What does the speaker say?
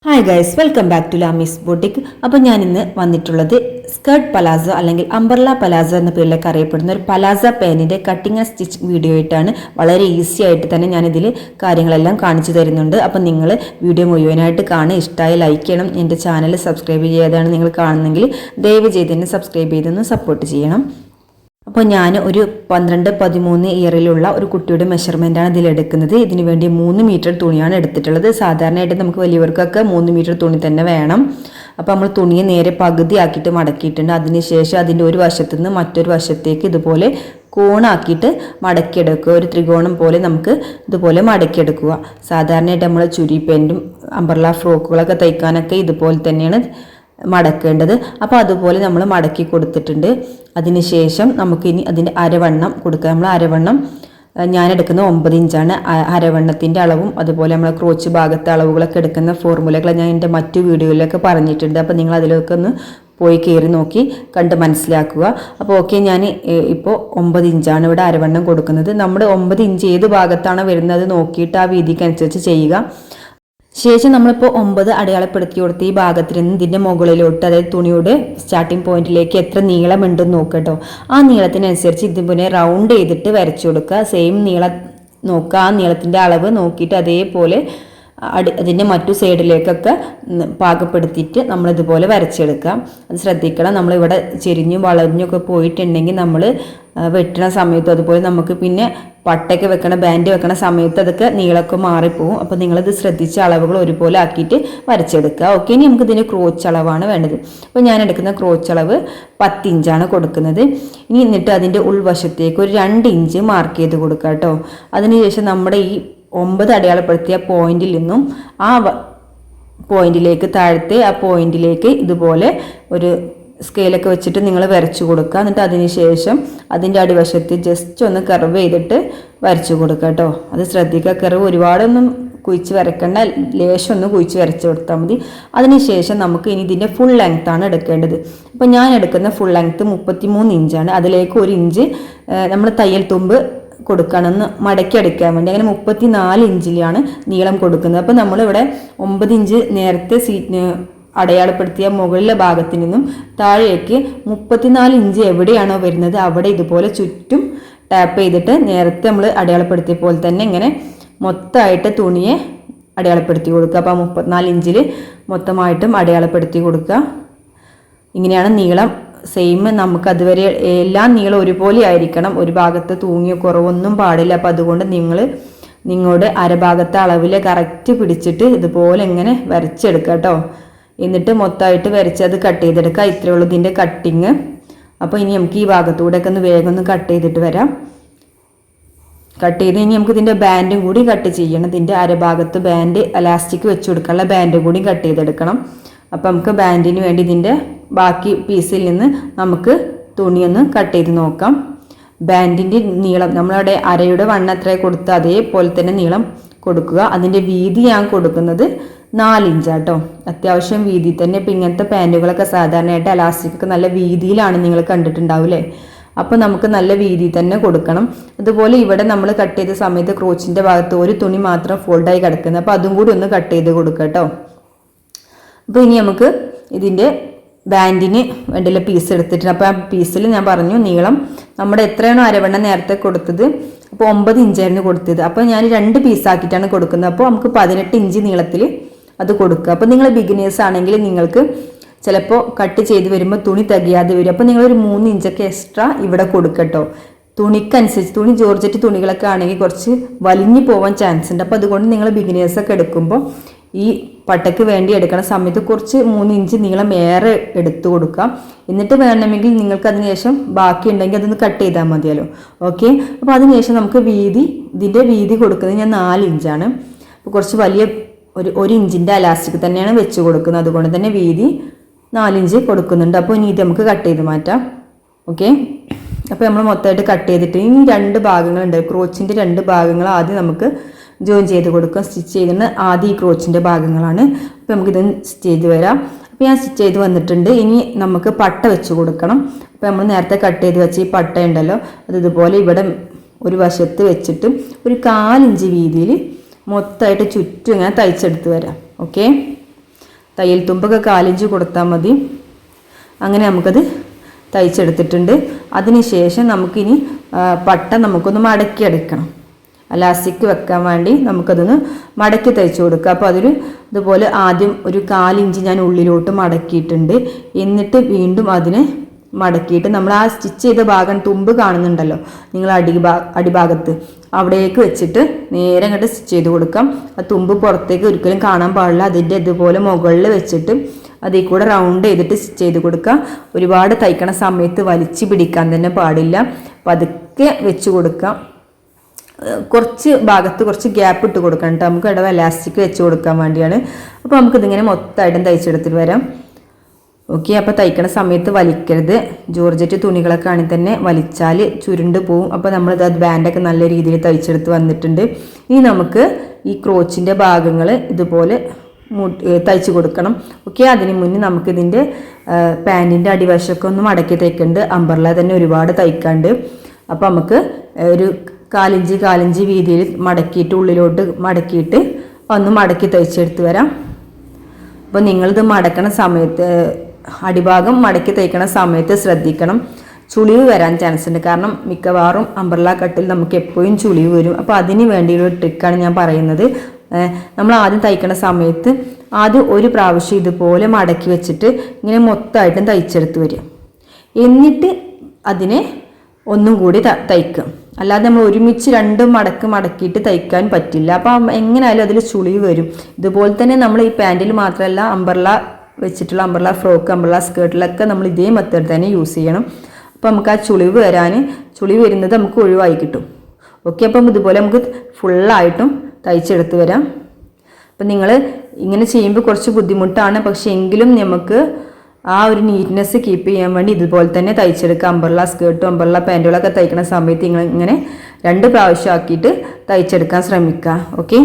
Hi guys, welcome back to Lamees boutique. അപ്പോൾ ഞാൻ ഇന്ന് വന്നിട്ടുള്ളത് സ്കേർട്ട് പലാസോ അല്ലെങ്കിൽ അംബർല പലാസോ എന്ന പേരിലൊക്കെ അറിയപ്പെടുന്ന ഒരു പലാസ പാൻറ്റിൻ്റെ കട്ടിങ് ആൻഡ് സ്റ്റിച്ച് വീഡിയോ ആയിട്ടാണ്. വളരെ ഈസി ആയിട്ട് തന്നെ ഞാനിതിൽ കാര്യങ്ങളെല്ലാം കാണിച്ചു തരുന്നുണ്ട്. അപ്പോൾ നിങ്ങൾ വീഡിയോ മുഴുവനായിട്ട് കാണുക. ഇഷ്ടമായി ലൈക്ക് ചെയ്യണം. എൻ്റെ ചാനൽ സബ്സ്ക്രൈബ് ചെയ്യാതാണ് നിങ്ങൾ കാണുന്നെങ്കിൽ ദയവ് ചെയ്ത് തന്നെ സബ്സ്ക്രൈബ് ചെയ്തൊന്ന് സപ്പോർട്ട് ചെയ്യണം. അപ്പോൾ ഞാൻ ഒരു 12-13 ഇയറിലുള്ള ഒരു കുട്ടിയുടെ മെഷർമെൻറ്റാണ് ഇതിലെടുക്കുന്നത്. ഇതിന് വേണ്ടി 3 മീറ്റർ തുണിയാണ് എടുത്തിട്ടുള്ളത്. സാധാരണയായിട്ട് നമുക്ക് വലിയവർക്കൊക്കെ 3 മീറ്റർ തുണി തന്നെ വേണം. അപ്പോൾ നമ്മൾ തുണിയെ നേരെ പകുതി ആക്കിയിട്ട് മടക്കിയിട്ടുണ്ട്. അതിനുശേഷം അതിൻ്റെ ഒരു വശത്തു നിന്ന് മറ്റൊരു വശത്തേക്ക് ഇതുപോലെ കോണാക്കിയിട്ട് മടക്കിയെടുക്കുക. ഒരു ത്രികോണം പോലെ നമുക്ക് ഇതുപോലെ മടക്കിയെടുക്കുക. സാധാരണയായിട്ട് നമ്മൾ ചുരി പാൻറ്റും അംബർല ഫ്രോക്കുകളൊക്കെ തയ്ക്കാനൊക്കെ ഇതുപോലെ തന്നെയാണ് മടക്കേണ്ടത്. അപ്പോൾ അതുപോലെ നമ്മൾ മടക്കി കൊടുത്തിട്ടുണ്ട്. അതിനുശേഷം നമുക്കിനി അതിൻ്റെ അരവണ്ണം കൊടുക്കുക. നമ്മൾ അരവണ്ണം ഞാനെടുക്കുന്ന 9 ഇഞ്ചാണ്. അരവണ്ണത്തിൻ്റെ അളവും അതുപോലെ നമ്മൾ ക്രോച്ച് ഭാഗത്തെ അളവുകളൊക്കെ എടുക്കുന്ന ഫോർമുലകൾ ഞാൻ എൻ്റെ മറ്റു വീഡിയോയിലൊക്കെ പറഞ്ഞിട്ടുണ്ട്. അപ്പോൾ നിങ്ങൾ അതിലൊക്കെ ഒന്ന് പോയി കയറി നോക്കി കണ്ട് മനസ്സിലാക്കുക. അപ്പോൾ ഓക്കെ, ഞാൻ ഇപ്പോൾ 9 ഇഞ്ചാണ് ഇവിടെ അരവണ്ണം കൊടുക്കുന്നത്. നമ്മൾ 9 ഇഞ്ച് ഏത് ഭാഗത്താണ് വരുന്നത് നോക്കിയിട്ട് ആ വീതിക്കനുസരിച്ച് ചെയ്യുക. ശേഷം നമ്മളിപ്പോൾ 9 അടയാളപ്പെടുത്തി കൊടുത്ത് ഈ ഭാഗത്തിൽ നിന്ന് ഇതിൻ്റെ മുകളിലോട്ട്, അതായത് തുണിയുടെ സ്റ്റാർട്ടിങ് പോയിന്റിലേക്ക് എത്ര നീളമുണ്ടെന്ന് നോക്കട്ടോ. ആ നീളത്തിനനുസരിച്ച് ഇതിനെ റൗണ്ട് ചെയ്തിട്ട് വരച്ചു കൊടുക്കുക. സെയിം നീളം നോക്കുക. ആ നീളത്തിൻ്റെ അളവ് നോക്കിയിട്ട് അതേപോലെ അതിൻ്റെ മറ്റു സൈഡിലേക്കൊക്കെ പാകപ്പെടുത്തിയിട്ട് നമ്മളിതുപോലെ വരച്ചെടുക്കാം. അത് ശ്രദ്ധിക്കണം. നമ്മളിവിടെ ചെരിഞ്ഞും വളഞ്ഞൊക്കെ പോയിട്ടുണ്ടെങ്കിൽ നമ്മൾ വെട്ടണ സമയത്തും അതുപോലെ നമുക്ക് പിന്നെ പട്ടയൊക്കെ വെക്കണ ബാൻഡ് വെക്കണ സമയത്ത് അതൊക്കെ നീളമൊക്കെ മാറിപ്പോവും. അപ്പോൾ നിങ്ങളത് ശ്രദ്ധിച്ച് അളവുകൾ ഒരുപോലെ ആക്കിയിട്ട് വരച്ചെടുക്കുക. ഓക്കെ, ഇനി നമുക്ക് ഇതിൻ്റെ ക്രോച്ച് അളവാണ് വേണ്ടത്. അപ്പോൾ ഞാൻ എടുക്കുന്ന ക്രോച്ച് അളവ് 10 ഇഞ്ചാണ് കൊടുക്കുന്നത്. ഇനി എന്നിട്ട് അതിൻ്റെ ഉൾവശത്തേക്ക് ഒരു 2 ഇഞ്ച് മാർക്ക് ചെയ്ത് കൊടുക്കുക കേട്ടോ. അതിനുശേഷം നമ്മുടെ ഈ 9 അടയാളപ്പെടുത്തിയ പോയിന്റിൽ നിന്നും ആ പോയിന്റിലേക്ക്, താഴത്തെ ആ പോയിന്റിലേക്ക് ഇതുപോലെ ഒരു സ്കെയിലൊക്കെ വെച്ചിട്ട് നിങ്ങൾ വരച്ചു കൊടുക്കുക. എന്നിട്ട് അതിന് ശേഷം അതിൻ്റെ അടിവശത്ത് ജസ്റ്റ് ഒന്ന് കർവ് ചെയ്തിട്ട് വരച്ചു കൊടുക്കുക കേട്ടോ. അത് ശ്രദ്ധിക്കുക. കർവ് ഒരുപാടൊന്നും കുഴിച്ച് വരക്കേണ്ട, ലേശം ഒന്ന് കുഴിച്ച് വരച്ചു കൊടുത്താൽ മതി. അതിനുശേഷം നമുക്ക് ഇനി ഇതിൻ്റെ ഫുൾ ലെങ്ത്താണ് എടുക്കേണ്ടത്. അപ്പോൾ ഞാൻ എടുക്കുന്ന ഫുൾ ലെങ്ത്ത് 33 ഇഞ്ചാണ്. അതിലേക്ക് 1 ഇഞ്ച് നമ്മൾ തയ്യൽ തുമ്പ് കൊടുക്കണമെന്ന് മടക്കി അടിക്കാൻ വേണ്ടി. അങ്ങനെ 34 ഇഞ്ചിലാണ് നീളം കൊടുക്കുന്നത്. അപ്പോൾ നമ്മളിവിടെ 9 ഇഞ്ച് നേരത്തെ അടയാളപ്പെടുത്തിയ മുകളിലെ ഭാഗത്തു നിന്നും താഴേക്ക് 34 ഇഞ്ച് എവിടെയാണോ വരുന്നത് അവിടെ ഇതുപോലെ ചുറ്റും ടാപ്പ് ചെയ്തിട്ട് നേരത്തെ നമ്മൾ അടയാളപ്പെടുത്തിയ പോലെ തന്നെ ഇങ്ങനെ മൊത്തമായിട്ട് തുണിയെ അടയാളപ്പെടുത്തി കൊടുക്കുക. അപ്പോൾ 34 ഇഞ്ചിൽ മൊത്തമായിട്ടും അടയാളപ്പെടുത്തി കൊടുക്കുക. ഇങ്ങനെയാണ് നീളം. സെയിം നമുക്ക് അതുവരെ എല്ലാ നീളം ഒരുപോലെ ആയിരിക്കണം. ഒരു ഭാഗത്ത് തൂങ്ങിയ കുറവൊന്നും പാടില്ല. അപ്പോൾ അതുകൊണ്ട് നിങ്ങളുടെ അരഭാഗത്തെ അളവിൽ കറക്റ്റ് പിടിച്ചിട്ട് ഇതുപോലെ ഇങ്ങനെ വരച്ചെടുക്കുക കേട്ടോ. എന്നിട്ട് മൊത്തമായിട്ട് വരച്ചത് കട്ട് ചെയ്തെടുക്കുക. ഇത്രയേ ഉള്ളൂ ഇതിൻ്റെ കട്ടിങ്. അപ്പോൾ ഇനി നമുക്ക് ഈ ഭാഗത്തൂടെയൊക്കെ ഒന്ന് വേഗം ഒന്ന് കട്ട് ചെയ്തിട്ട് വരാം. കട്ട് ചെയ്ത് ഇനി നമുക്ക് ഇതിൻ്റെ ബാൻഡും കൂടി കട്ട് ചെയ്യണം. ഇതിൻ്റെ അരഭാഗത്ത് ബാൻഡ് എലാസ്റ്റിക് വെച്ച് കൊടുക്കാനുള്ള ബാൻഡും കൂടി കട്ട് ചെയ്തെടുക്കണം. അപ്പോൾ നമുക്ക് ബാൻഡിന് വേണ്ടി ഇതിൻ്റെ ബാക്കി പീസിൽ നിന്ന് നമുക്ക് തുണിയൊന്ന് കട്ട് ചെയ്ത് നോക്കാം. ബാൻഡിൻ്റെ നീളം നമ്മളവിടെ അരയുടെ വണ്ണം എത്ര കൊടുത്ത് അതേപോലെ തന്നെ നീളം കൊടുക്കുക. അതിൻ്റെ വീതി ഞാൻ കൊടുക്കുന്നത് 4 ഇഞ്ചാട്ടോ. അത്യാവശ്യം വീതി തന്നെ. ഇപ്പം ഇങ്ങനത്തെ പാൻറ്റുകളൊക്കെ സാധാരണയായിട്ട് എലാസ്റ്റിക്കൊക്കെ നല്ല വീതിയിലാണ് നിങ്ങൾ കണ്ടിട്ടുണ്ടാവില്ലേ. അപ്പോൾ നമുക്ക് നല്ല വീതി തന്നെ കൊടുക്കണം. അതുപോലെ ഇവിടെ നമ്മൾ കട്ട് ചെയ്ത സമയത്ത് ക്രോച്ചിൻ്റെ ഭാഗത്ത് ഒരു തുണി മാത്രം ഫോൾഡായി കിടക്കുന്നത്. അപ്പോൾ അതും കൂടി ഒന്ന് കട്ട് ചെയ്ത് കൊടുക്കുക കേട്ടോ. അപ്പോൾ ഇനി നമുക്ക് ഇതിൻ്റെ ബാൻഡിന് വേണ്ടിയുള്ള പീസ് എടുത്തിട്ടുണ്ട്. അപ്പോൾ ആ പീസിൽ ഞാൻ പറഞ്ഞു നീളം നമ്മുടെ എത്രയാണോ അരവണ്ണം നേരത്തെ കൊടുത്തത്, അപ്പോൾ 9 ഇഞ്ചായിരുന്നു കൊടുത്തത്. അപ്പോൾ ഞാൻ 2 പീസാക്കിയിട്ടാണ് കൊടുക്കുന്നത്. അപ്പോൾ നമുക്ക് 18 ഇഞ്ച് നീളത്തിൽ അത് കൊടുക്കുക. അപ്പോൾ നിങ്ങൾ ബിഗിനേഴ്സ് ആണെങ്കിൽ നിങ്ങൾക്ക് ചിലപ്പോൾ കട്ട് ചെയ്ത് വരുമ്പോൾ തുണി തികയാതെ വരും. അപ്പോൾ നിങ്ങളൊരു 3 ഇഞ്ചൊക്കെ എക്സ്ട്രാ ഇവിടെ കൊടുക്കട്ടോ. തുണിക്കനുസരിച്ച് തുണി ജോർജറ്റ് തുണികളൊക്കെ ആണെങ്കിൽ കുറച്ച് വലിഞ്ഞു പോകാൻ ചാൻസ് ഉണ്ട്. അപ്പോൾ അതുകൊണ്ട് നിങ്ങൾ ബിഗിനേഴ്സൊക്കെ എടുക്കുമ്പോൾ ഈ പട്ടയ്ക്ക് വേണ്ടി എടുക്കുന്ന സമയത്ത് കുറച്ച് 3 ഇഞ്ച് നീളം ഏറെ എടുത്തു കൊടുക്കാം. എന്നിട്ട് വേണമെങ്കിൽ നിങ്ങൾക്ക് അതിനുശേഷം ബാക്കി ഉണ്ടെങ്കിൽ അതൊന്ന് കട്ട് ചെയ്താൽ മതിയല്ലോ. ഓക്കെ, അപ്പോൾ അതിനുശേഷം നമുക്ക് ഇതിൻ്റെ വീതി കൊടുക്കുന്നത് ഞാൻ 4 ഇഞ്ചാണ്. അപ്പോൾ കുറച്ച് വലിയ ഒരു ഇഞ്ചിൻ്റെ അലാസ്റ്റിക് തന്നെയാണ് വെച്ച് കൊടുക്കുന്നത്. അതുകൊണ്ട് തന്നെ വീതി 4 ഇഞ്ച് കൊടുക്കുന്നുണ്ട്. അപ്പോൾ ഇനി ഇത് നമുക്ക് കട്ട് ചെയ്ത് മാറ്റാം. ഓക്കെ, അപ്പോൾ നമ്മൾ മൊത്തമായിട്ട് കട്ട് ചെയ്തിട്ട് ഇനി 2 ഭാഗങ്ങളുണ്ട്. ക്രോച്ചിൻ്റെ 2 ഭാഗങ്ങൾ ആദ്യം നമുക്ക് ജോയിൻ ചെയ്ത് കൊടുക്കുക. സ്റ്റിച്ച് ചെയ്യുന്ന ആദ്യം ഈ ക്രോച്ചിൻ്റെ ഭാഗങ്ങളാണ്. അപ്പോൾ നമുക്കിത് സ്റ്റിച്ച് ചെയ്ത് വരാം. അപ്പോൾ ഞാൻ സ്റ്റിച്ച് ചെയ്ത് വന്നിട്ടുണ്ട്. ഇനി നമുക്ക് പട്ട വെച്ച് കൊടുക്കണം. അപ്പോൾ നമ്മൾ നേരത്തെ കട്ട് ചെയ്ത് വെച്ച ഈ പട്ട ഉണ്ടല്ലോ, അത് ഇതുപോലെ ഇവിടെ ഒരു വശത്ത് വെച്ചിട്ട് ഒരു 4 ഇഞ്ച് വീതിയിൽ മൊത്തമായിട്ട് ചുറ്റും ഇങ്ങനെ തയ്ച്ചെടുത്ത് വരാം. ഓക്കെ, തയ്യൽ തുമ്പൊക്കെ 1/4 ഇഞ്ച് കൊടുത്താൽ മതി. അങ്ങനെ നമുക്കത് തയ്ച്ചെടുത്തിട്ടുണ്ട്. അതിനുശേഷം നമുക്കിനി പട്ട നമുക്കൊന്ന് മടക്കി എടുക്കണം. അലാസ്റ്റിക് വെക്കാൻ വേണ്ടി നമുക്കതൊന്ന് മടക്കി തയ്ച്ചു കൊടുക്കുക. അപ്പോൾ അതിൽ ഇതുപോലെ ആദ്യം ഒരു 1/4 ഇഞ്ച് ഞാൻ ഉള്ളിലോട്ട് മടക്കിയിട്ടുണ്ട്. എന്നിട്ട് വീണ്ടും അതിനെ മടക്കിയിട്ട് നമ്മൾ ആ സ്റ്റിച്ച് ചെയ്ത ഭാഗം തുമ്പ് കാണുന്നുണ്ടല്ലോ നിങ്ങൾ അടിഭാഗത്ത്, അവിടേക്ക് വെച്ചിട്ട് നേരെ അങ്ങോട്ട് സ്റ്റിച്ച് ചെയ്ത് കൊടുക്കാം. ആ തുമ്പ് പുറത്തേക്ക് ഒരിക്കലും കാണാൻ പാടില്ല. അതിൻ്റെ ഇതുപോലെ മുകളിൽ വെച്ചിട്ട് അതിൽ കൂടെ റൗണ്ട് ചെയ്തിട്ട് സ്റ്റിച്ച് ചെയ്ത് കൊടുക്കുക. ഒരുപാട് തയ്ക്കണ സമയത്ത് വലിച്ചു പിടിക്കാൻ തന്നെ പാടില്ല. പതുക്കെ വെച്ച് കൊടുക്കാം. കുറച്ച് ഭാഗത്ത് കുറച്ച് ഗ്യാപ്പ് ഇട്ട് കൊടുക്കണം കേട്ടോ. നമുക്ക് ഇടവ എലാസ്റ്റിക് വെച്ച് കൊടുക്കാൻ വേണ്ടിയാണ്. അപ്പോൾ നമുക്കിതിങ്ങനെ മൊത്തമായിട്ടും തയ്ച്ചെടുത്തിട്ട് വരാം. ഓക്കെ, അപ്പോൾ തയ്ക്കണ സമയത്ത് വലിക്കരുത്. ജോർജറ്റ് തുണികളൊക്കെ ആണെങ്കിൽ തന്നെ വലിച്ചാൽ ചുരുണ്ട് പോവും. അപ്പോൾ നമ്മളിത് ബാൻഡൊക്കെ നല്ല രീതിയിൽ തയ്ച്ചെടുത്ത് വന്നിട്ടുണ്ട്. ഇനി നമുക്ക് ഈ ക്രോച്ചിൻ്റെ ഭാഗങ്ങൾ ഇതുപോലെ തയ്ച്ച് കൊടുക്കണം. ഓക്കെ, അതിന് മുന്നേ നമുക്കിതിൻ്റെ പാൻറ്റിൻ്റെ അടിവശമൊക്കെ ഒന്ന് മടക്കി തയ്ക്കുന്നുണ്ട്. അമ്പർല തന്നെ ഒരുപാട് തയ്ക്കാണ്ട്. അപ്പോൾ നമുക്ക് ഒരു 1/4 ഇഞ്ച് വീതിയിൽ മടക്കിയിട്ട് ഉള്ളിലോട്ട് മടക്കിയിട്ട് ഒന്ന് മടക്കി തയ്ച്ചെടുത്ത് വരാം. അപ്പോൾ നിങ്ങളിത് മടക്കണ സമയത്ത് അടിഭാഗം മടക്കി തയ്ക്കണ സമയത്ത് ശ്രദ്ധിക്കണം, ചുളിവ് വരാൻ ചാൻസ് ഉണ്ട്. കാരണം മിക്കവാറും അംബ്രല്ല കട്ടിൽ നമുക്ക് എപ്പോഴും ചുളിവ് വരും. അപ്പോൾ അതിന് വേണ്ടിയുള്ള ട്രിക്കാണ് ഞാൻ പറയുന്നത്. നമ്മൾ ആദ്യം തയ്ക്കണ സമയത്ത് ആദ്യം ഒരു പ്രാവശ്യം ഇതുപോലെ മടക്കി വെച്ചിട്ട് ഇങ്ങനെ മൊത്തമായിട്ടും തയ്ച്ചെടുത്ത് വരിക. എന്നിട്ട് അതിനെ ഒന്നും കൂടി തയ്ക്കുക. അല്ലാതെ നമ്മൾ ഒരുമിച്ച് 2 മടക്കിയിട്ട് തയ്ക്കാൻ പറ്റില്ല. അപ്പം എങ്ങനെയായാലും അതിൽ ചുളിവ് വരും. ഇതുപോലെ തന്നെ നമ്മൾ ഈ പാൻറ്റിൽ മാത്രമല്ല അംബ്രല്ല വെച്ചിട്ടുള്ള അംബ്രല്ല ഫ്രോക്ക്, അംബ്രല്ല സ്കേർട്ടിലൊക്കെ നമ്മൾ ഇതേ മെത്തേഡ് തന്നെ യൂസ് ചെയ്യണം. അപ്പോൾ നമുക്ക് ആ ചുളിവ് വരുന്നത് നമുക്ക് ഒഴിവായി കിട്ടും. ഓക്കെ, അപ്പം ഇതുപോലെ നമുക്ക് ഫുള്ളായിട്ടും തയ്ച്ചെടുത്ത് വരാം. അപ്പം നിങ്ങൾ ഇങ്ങനെ ചെയ്യുമ്പോൾ കുറച്ച് ബുദ്ധിമുട്ടാണ്. പക്ഷേ എങ്കിലും നമുക്ക് ആ ഒരു നീറ്റ്നെസ് കീപ്പ് ചെയ്യാൻ വേണ്ടി ഇതുപോലെ തന്നെ തയ്ച്ചെടുക്കുക. അംബ്രല്ല സ്കേർട്ടും അംബ്രല്ല പാൻറ്റുകളൊക്കെ തയ്ക്കുന്ന സമയത്ത് ഇങ്ങനെ 2 പ്രാവശ്യം ആക്കിയിട്ട് തയ്ച്ചെടുക്കാൻ ശ്രമിക്കുക. ഓക്കെ,